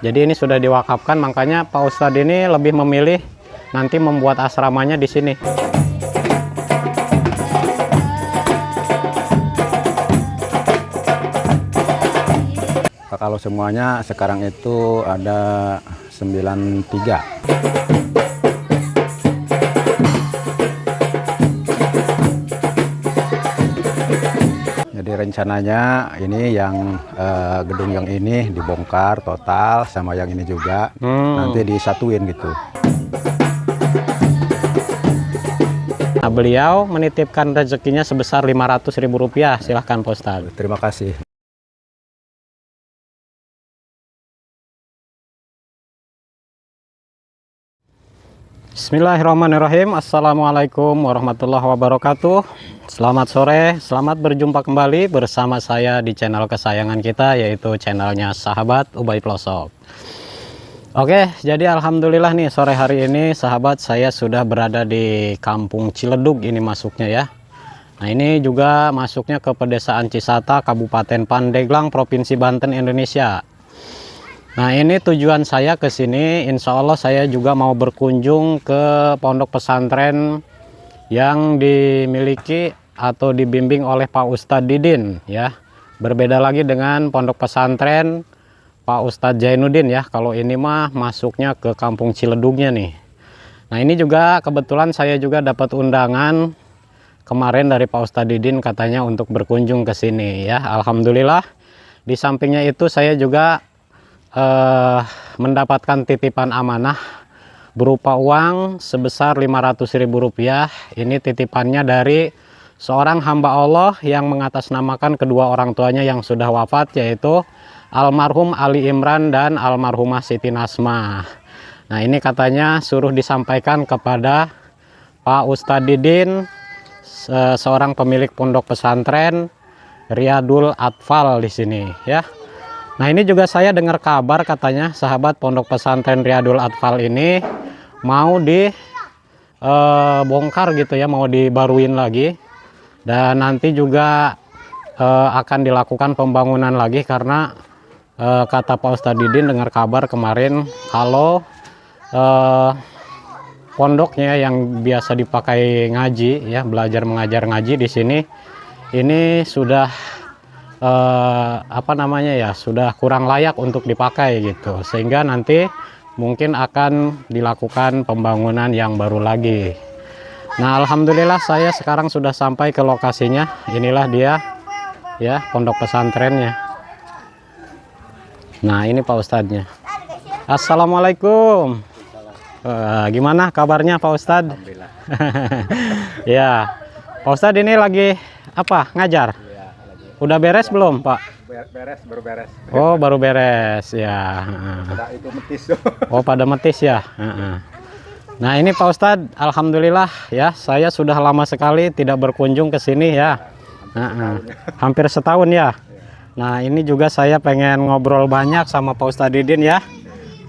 Jadi ini sudah diwakafkan, makanya Pak Ustadz ini lebih memilih nanti membuat asramanya di sini. Kalau semuanya sekarang itu ada 93. Jadi rencananya ini yang gedung yang ini dibongkar total sama yang ini juga nanti disatuin gitu. Nah, beliau menitipkan rezekinya sebesar Rp500.000. Silahkan Pak Ustadz. Terima kasih. Bismillahirrahmanirrahim. Assalamualaikum warahmatullahi wabarakatuh. Selamat sore, selamat berjumpa kembali bersama saya di channel kesayangan kita, yaitu channelnya Sahabat Ubay Pelosok. Oke, jadi alhamdulillah nih sore hari ini sahabat, saya sudah berada di Kampung Ciledug ini masuknya ya. Nah, ini juga masuknya ke Pedesaan Cisata, Kabupaten Pandeglang, Provinsi Banten, Indonesia. Nah, ini tujuan saya ke sini, insya Allah saya juga mau berkunjung ke pondok pesantren yang dimiliki atau dibimbing oleh Pak Ustadz Didin ya. Berbeda lagi dengan pondok pesantren Pak Ustadz Zainuddin ya. Kalau ini mah masuknya ke Kampung Ciledugnya nih. Nah, ini juga kebetulan saya juga dapat undangan kemarin dari Pak Ustadz Didin, katanya untuk berkunjung ke sini ya. Alhamdulillah. Di sampingnya itu saya juga mendapatkan titipan amanah berupa uang sebesar Rp500.000. Ini titipannya dari seorang hamba Allah yang mengatasnamakan kedua orang tuanya yang sudah wafat, yaitu almarhum Ali Imran dan almarhumah Siti Nasmah. Nah, ini katanya suruh disampaikan kepada Pak Ustadz Didin, seorang pemilik pondok pesantren Riyadul Atfal di sini ya. Nah, ini juga saya dengar kabar katanya sahabat, pondok pesantren Riyadul Atfal ini mau dibongkar gitu ya, mau dibaruin lagi, dan nanti juga akan dilakukan pembangunan lagi karena kata Pak Ustadz Didin dengar kabar kemarin kalau pondoknya yang biasa dipakai ngaji ya, belajar mengajar ngaji di sini ini sudah sudah kurang layak untuk dipakai gitu, sehingga nanti mungkin akan dilakukan pembangunan yang baru lagi. Nah, alhamdulillah saya sekarang sudah sampai ke lokasinya. Inilah dia ya, pondok pesantrennya. Nah, ini Pak Ustadznya. Assalamualaikum. Gimana kabarnya Pak Ustadz? Alhamdulillah. Ya, Pak Ustadz ini lagi apa, ngajar? Udah beres belum Pak? Baru beres. Oh, baru beres ya. Pada itu metis. Oh, pada metis ya. Nah, ini Pak Ustadz, alhamdulillah ya, saya sudah lama sekali tidak berkunjung ke sini ya. Hampir setahun ya. Nah, ini juga saya pengen ngobrol banyak sama Pak Ustadz Didin ya.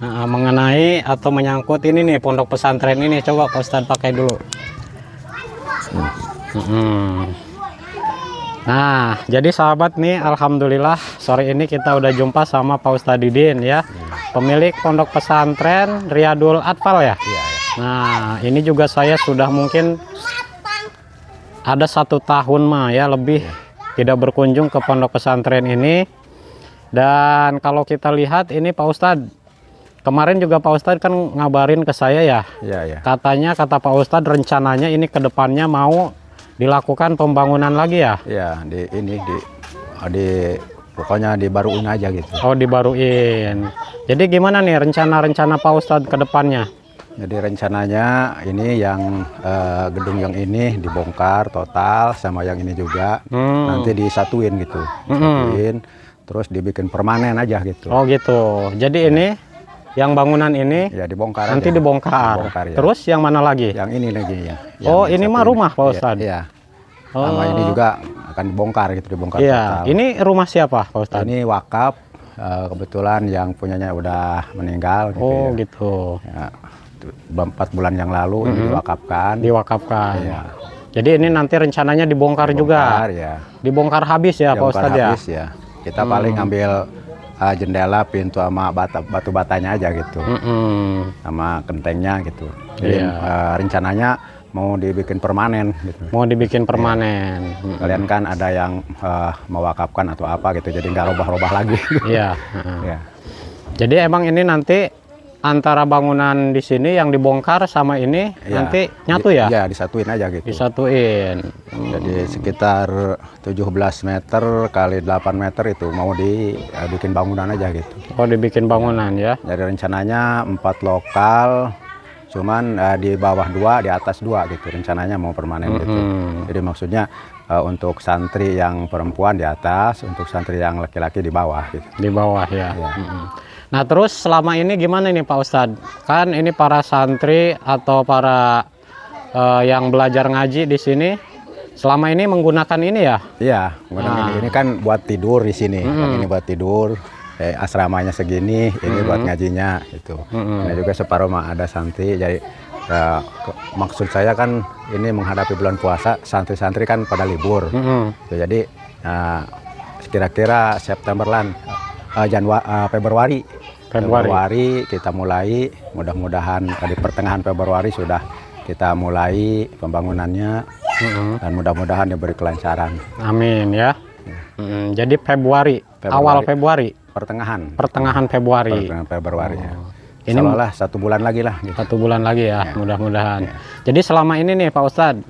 Mengenai atau menyangkut ini nih, pondok pesantren ini. Coba Pak Ustadz pakai dulu. Nah, jadi sahabat nih, alhamdulillah sore ini kita udah jumpa sama Pak Ustadz Didin ya, pemilik pondok pesantren Riyadul Atfal ya. Nah, ini juga saya sudah mungkin ada 1 tahun mah ya lebih tidak berkunjung ke pondok pesantren ini. Dan kalau kita lihat ini Pak Ustadz, kemarin juga Pak Ustadz kan ngabarin ke saya ya. Katanya, kata Pak Ustadz, rencananya ini ke depannya mau dilakukan pembangunan lagi ya? Ya, Pokoknya dibaruin aja gitu. Oh, dibaruin. Jadi gimana nih rencana-rencana Pak Ustadz ke depannya? Jadi rencananya ini yang gedung yang ini dibongkar total sama yang ini juga nanti disatuin gitu. Disatuin, terus dibikin permanen aja gitu. Oh gitu. Jadi ini yang bangunan ini ya dibongkar, nanti aja. dibongkar Ya. Terus yang mana lagi? Yang ini lagi ya. Oh, ini mah rumah Pak Ustadz. Iya. Sama ini juga akan dibongkar gitu, dibongkar total. Ini rumah siapa Pak Ustadz? Ini wakaf, kebetulan yang punyanya udah meninggal gitu. Oh ya. gitu. Ya, 4 bulan yang lalu ini diwakafkan. Diwakafkan. Ya. Jadi ini nanti rencananya dibongkar juga. Ya. Dibongkar habis ya Pak Ustadz ya. Habis ya. Kita paling ambil jendela, pintu sama batu batanya aja gitu, sama gentengnya gitu. Jadi rencananya mau dibikin permanen gitu. Mau dibikin permanen. Kalian kan ada yang mewakafkan atau apa gitu, jadi nggak robah-robah lagi. Iya. Ya. Jadi emang ini nanti antara bangunan di sini yang dibongkar sama ini nanti nyatu ya? Iya, disatuin aja gitu. Disatuin. Jadi sekitar 17 meter kali 8 meter itu mau dibikin bangunan aja gitu. Oh, dibikin bangunan ya? Jadi rencananya 4 lokal, cuman di bawah 2, di atas 2 gitu. Rencananya mau permanen gitu. Jadi maksudnya untuk santri yang perempuan di atas, untuk santri yang laki-laki di bawah gitu. Di bawah ya. Nah, terus selama ini gimana nih Pak Ustadz? Kan ini para santri atau para yang belajar ngaji di sini selama ini menggunakan ini ya? Iya, menggunakan ini kan buat tidur di sini. Yang ini buat tidur. Asramanya segini, ini buat ngajinya gitu. Ini juga separuh mah ada santri. Jadi maksud saya kan ini menghadapi bulan puasa, santri-santri kan pada libur. Jadi kira-kira September Februari kita mulai, mudah-mudahan di pertengahan Februari sudah kita mulai pembangunannya, dan mudah-mudahan diberi kelancaran. Amin ya. Jadi Februari, awal Februari, pertengahan Februari. Ya. Ini Insyaallah 1 bulan lagi lah. Gitu. 1 bulan lagi ya, mudah-mudahan. Jadi selama ini nih Pak Ustadz,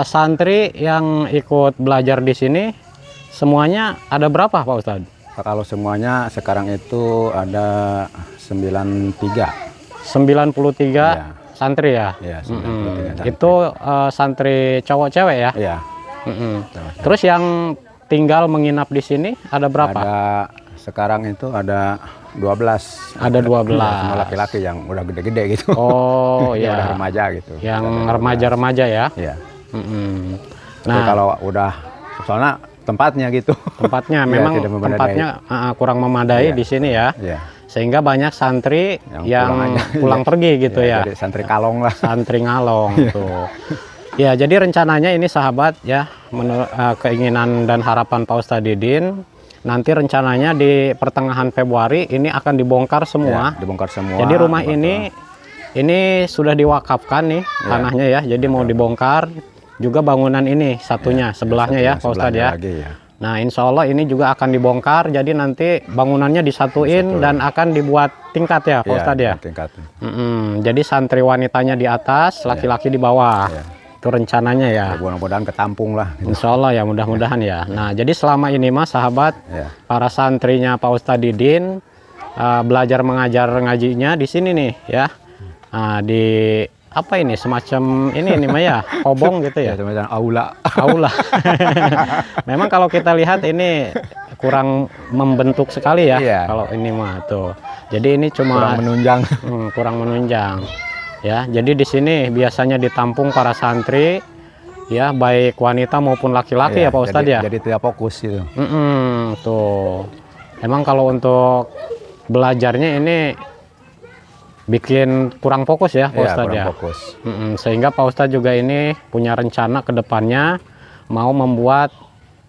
santri yang ikut belajar di sini semuanya ada berapa Pak Ustadz? Kalau semuanya sekarang itu ada 93. 93 santri ya? Iya, 93 santri. Itu santri cowok-cewek ya? Iya. Terus yang tinggal menginap di sini ada berapa? Sekarang itu ada 12. Ada 12. Semua laki-laki yang udah gede-gede gitu. Oh iya. Udah remaja gitu. Yang remaja-remaja ya? Iya. Nah, kalau udah, soalnya tempatnya gitu. Tempatnya memang tempatnya kurang memadai di sini ya. Sehingga banyak santri yang pulang pergi gitu ya. Jadi santri kalong lah. Santri ngalong tuh. Ya, jadi rencananya ini sahabat ya, menurut keinginan dan harapan Pak Ustadz Didin, nanti rencananya di pertengahan Februari ini akan dibongkar semua. Dibongkar semua. Jadi rumah ini sudah diwakafkan nih tanahnya ya. Jadi mau dibongkar. Juga bangunan ini satunya sebelahnya ya Pak Ustadz ya. Nah, insya Allah ini juga akan dibongkar. Jadi nanti bangunannya disatuin dan akan dibuat tingkat ya Pak Ustadz ya. Tingkat. Jadi santri wanitanya di atas, laki-laki di bawah. Itu rencananya ya. Mudah-mudahan ketampung lah. Insya Allah ya, mudah-mudahan ya. Nah, jadi selama ini mas sahabat, para santrinya Pak Ustadz Didin belajar mengajar ngajinya di sini nih ya. Nah, di apa ini semacam ini mah ya, kobong gitu ya. Semacam aula. Memang kalau kita lihat ini kurang membentuk sekali ya. Kalau ini mah tuh. Jadi ini cuma kurang menunjang. Ya, jadi di sini biasanya ditampung para santri ya, baik wanita maupun laki-laki ya Pak Ustadz ya. Jadi tidak fokus gitu. Tuh. Emang kalau untuk belajarnya ini bikin kurang fokus ya Pak Ustadz ya. Fokus. Sehingga Pak Ustadz juga ini punya rencana ke depannya mau membuat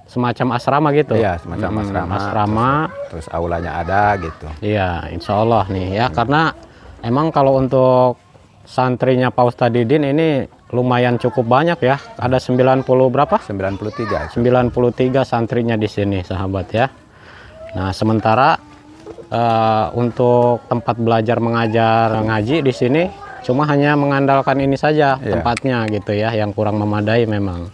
semacam asrama gitu. Iya, semacam asrama. Terus aulanya ada gitu. Iya, insya Allah nih ya. Karena emang kalau untuk santrinya Pak Ustadz Didin ini lumayan cukup banyak ya. Ada 90 berapa? 93. 93 santrinya di sini sahabat ya. Nah, sementara untuk tempat belajar mengajar ngaji di sini cuma hanya mengandalkan ini saja tempatnya gitu ya, yang kurang memadai memang.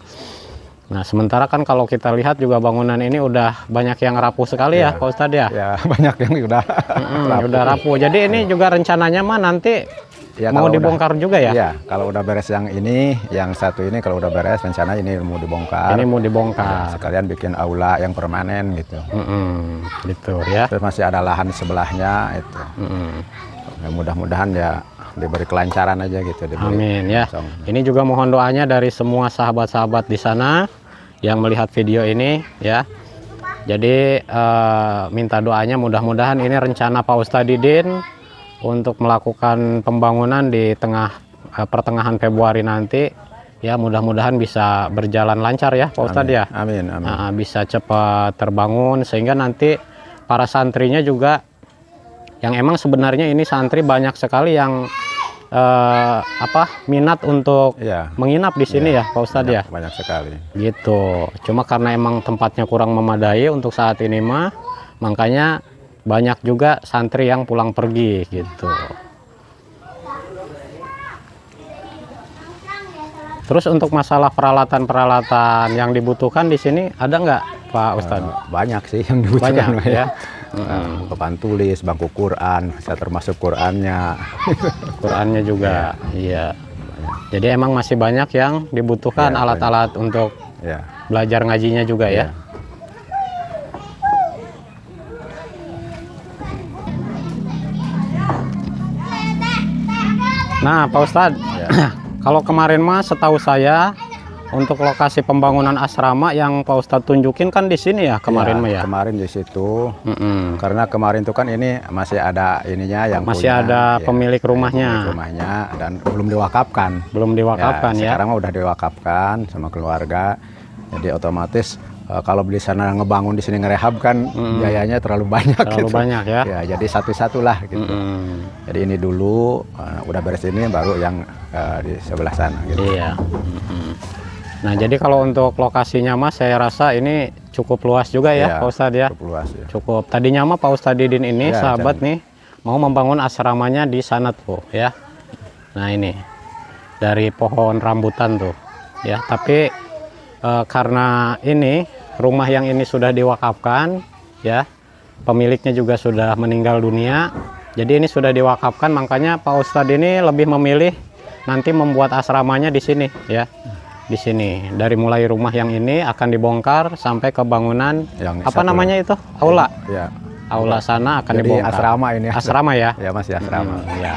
Nah, sementara kan kalau kita lihat juga bangunan ini udah banyak yang rapuh sekali ya Pak Ustadz ya. Ya, banyak yang udah udah rapuh. Jadi ini juga rencananya mah nanti mau dibongkar juga ya? Iya, kalau udah beres yang ini, yang satu ini kalau udah beres rencana ini mau dibongkar. Ini mau dibongkar. Sekalian bikin aula yang permanen gitu. Gitu ya. Terus masih ada lahan sebelahnya itu. Ya, mudah-mudahan ya diberi kelancaran aja gitu. Amin ya. Ini juga mohon doanya dari semua sahabat-sahabat di sana yang melihat video ini ya. Jadi minta doanya mudah-mudahan ini rencana Pak Ustadz Didin untuk melakukan pembangunan di pertengahan Februari nanti ya, mudah-mudahan bisa berjalan lancar ya Pak Ustadz ya. Amin. Bisa cepat terbangun sehingga nanti para santrinya juga yang emang sebenarnya ini santri banyak sekali yang minat untuk Iya. menginap di sini ya Pak Ustadz ya. Banyak sekali. Gitu. Cuma karena emang tempatnya kurang memadai untuk saat ini mah, makanya banyak juga santri yang pulang pergi gitu. Terus untuk masalah peralatan-peralatan yang dibutuhkan di sini ada nggak Pak Ustadz? Banyak sih yang dibutuhkan Banyak ya. papan tulis, bangku Quran, bisa termasuk Qurannya. Qurannya juga, iya. Jadi emang masih banyak yang dibutuhkan Iya, alat-alat untuk Ya. belajar ngajinya juga ya. Iya. Nah, Pak Ustadz, Ya. kalau kemarin mah setahu saya untuk lokasi pembangunan asrama yang Pak Ustadz tunjukin kan di sini ya kemarin mah ya. Kemarin di situ. Mm-mm. Karena kemarin itu kan ini masih ada ininya yang Masih punya, ada pemilik rumahnya. pemilik rumahnya dan belum diwakafkan. Belum diwakafkan ya. Sekarang mah udah diwakafkan sama keluarga. Jadi otomatis kalau di sana ngebangun di sini ngerehab kan biayanya terlalu banyak. Terlalu banyak ya. Ya, jadi satu-satu lah gitu. Mm-mm. Jadi ini dulu udah beres ini baru yang di sebelah sana gitu. Iya. Mm-mm. Nah, jadi kalau untuk lokasinya mas, saya rasa ini cukup luas juga ya, Iya, Pak Ustadz ya. cukup luas ya. Cukup. Tadinya mah Pak Ustadz Didin ini Iya, sahabat nih mau membangun asramanya di sana tuh ya. Nah ini dari pohon rambutan tuh ya. Tapi karena ini rumah yang ini sudah diwakafkan ya, pemiliknya juga sudah meninggal dunia. Jadi ini sudah diwakafkan, makanya Pak Ustadz ini lebih memilih nanti membuat asramanya di sini ya. Di sini dari mulai rumah yang ini akan dibongkar sampai ke bangunan Yang apa satu namanya itu aula Ya. aula sana akan Jadi dibongkar. asrama ini. Asrama ya. Ya masih asrama. Ya.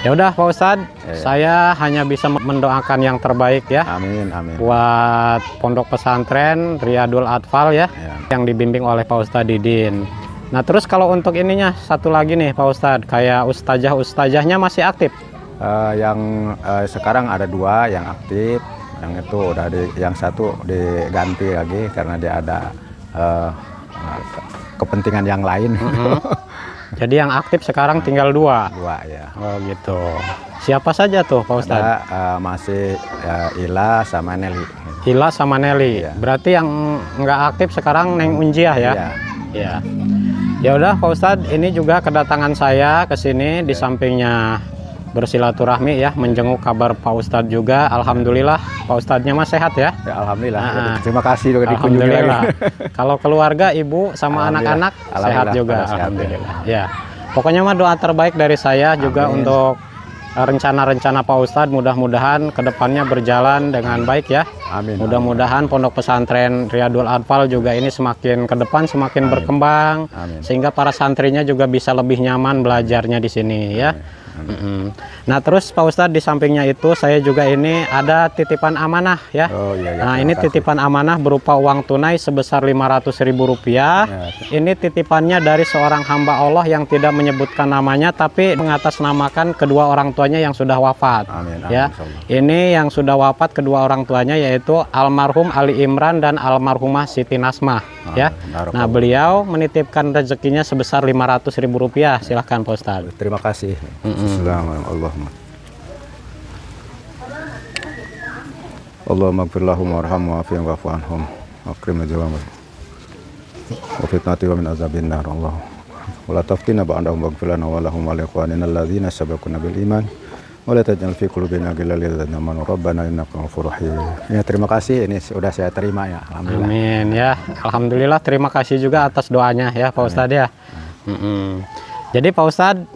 Ya udah Pak Ustadz, Ya. saya hanya bisa mendoakan yang terbaik ya Amin, amin. buat pondok pesantren Riyadul Atfal ya, Ya. yang dibimbing oleh Pak Ustadz Didin. Nah terus kalau untuk ininya satu lagi nih Pak Ustadz, kayak ustazah-ustazahnya masih aktif? Yang sekarang ada 2 yang aktif. Yang itu udah yang satu diganti lagi karena dia ada kepentingan yang lain. Jadi yang aktif sekarang tinggal 2. 2 ya. Oh gitu. Siapa saja tuh Pak Ustadz? Ada masih Ila sama Nelly. Ila sama Nelly. Iya. Berarti yang nggak aktif sekarang Neng Unjiah ya? Iya. Iya. Ya udah Pak Ustadz, ini juga kedatangan saya ke sini di sampingnya bersilaturahmi ya, menjenguk kabar Pak Ustadz juga. Alhamdulillah Pak Ustadznya mah sehat ya? Ya, alhamdulillah. Nah, Terima kasih juga dikunjungi Alhamdulillah. lagi. Kalau keluarga, ibu sama Alhamdulillah. anak-anak sehat Alhamdulillah, juga. pada sehat, ya. Alhamdulillah. Ya. Pokoknya mah doa terbaik dari saya juga Amin. untuk rencana-rencana Pak Ustadz, mudah-mudahan kedepannya berjalan dengan baik ya. Amin. Mudah-mudahan pondok pesantren Riyadul Atfal juga ini semakin ke depan, semakin berkembang, Amin. sehingga para santrinya juga bisa lebih nyaman belajarnya di sini ya. Nah terus Pak Ustadz, di sampingnya itu saya juga ini ada titipan amanah ya. Oh iya, iya. Nah Terima ini kasih. titipan amanah berupa uang tunai sebesar Rp500.000. Ya. Ini titipannya dari seorang hamba Allah yang tidak menyebutkan namanya, tapi mengatasnamakan kedua orang tuanya yang sudah wafat. Amin, amin, Ya, insyaallah. ini yang sudah wafat kedua orang tuanya yaitu almarhum Ali Imran dan almarhumah Siti Nasmah. Ya. barakallah. Nah beliau menitipkan rezekinya sebesar Rp500.000. Silahkan Pak Ustadz. Terima kasih. Assalamualaikum. Allahumma ighfir lahum warhamhum wa'afihim wa'fu anhum akrim najwahum wa fitnati wa min azabin nar. Allah wa la taftina ba'dahum waghfir lana wa lahum wa li ikhwanina alladhina sabaquna bil iman wa la taj'al fi qulubina ghillan lil ladzina amanu rabbana innaka ghafurur rahim. Ya, terima kasih, ini sudah saya terima ya. Alhamdulillah. Amin ya. Alhamdulillah, terima kasih juga atas doanya ya Pak Ustadz ya. Jadi Pak Ustadz,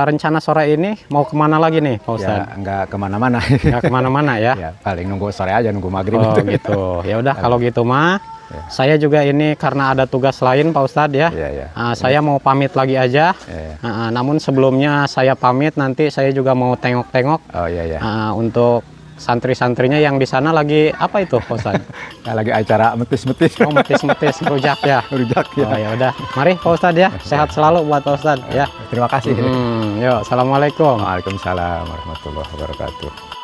rencana sore ini mau kemana lagi nih Pak Ya, Ustadz? enggak kemana-mana. Nggak kemana-mana ya? Ya, paling nunggu sore aja, nunggu maghrib. Oh gitu. Ya udah kalau gitu mah, saya juga ini karena ada tugas lain Pak Ustadz ya. Iya, iya. Saya mau pamit lagi aja. Iya. Namun sebelumnya saya pamit, nanti saya juga mau tengok-tengok Oh iya, iya. untuk santri-santrinya yang di sana lagi apa itu Pak Ustadz? Ya, lagi acara metis-metis. Oh metis-metis rujak ya. Rujak ya. Oh ya udah, mari Pak Ustadz ya, sehat selalu buat Pak Ustadz ya. Terima kasih. Yuk, assalamualaikum. Waalaikumsalam warahmatullahi wabarakatuh.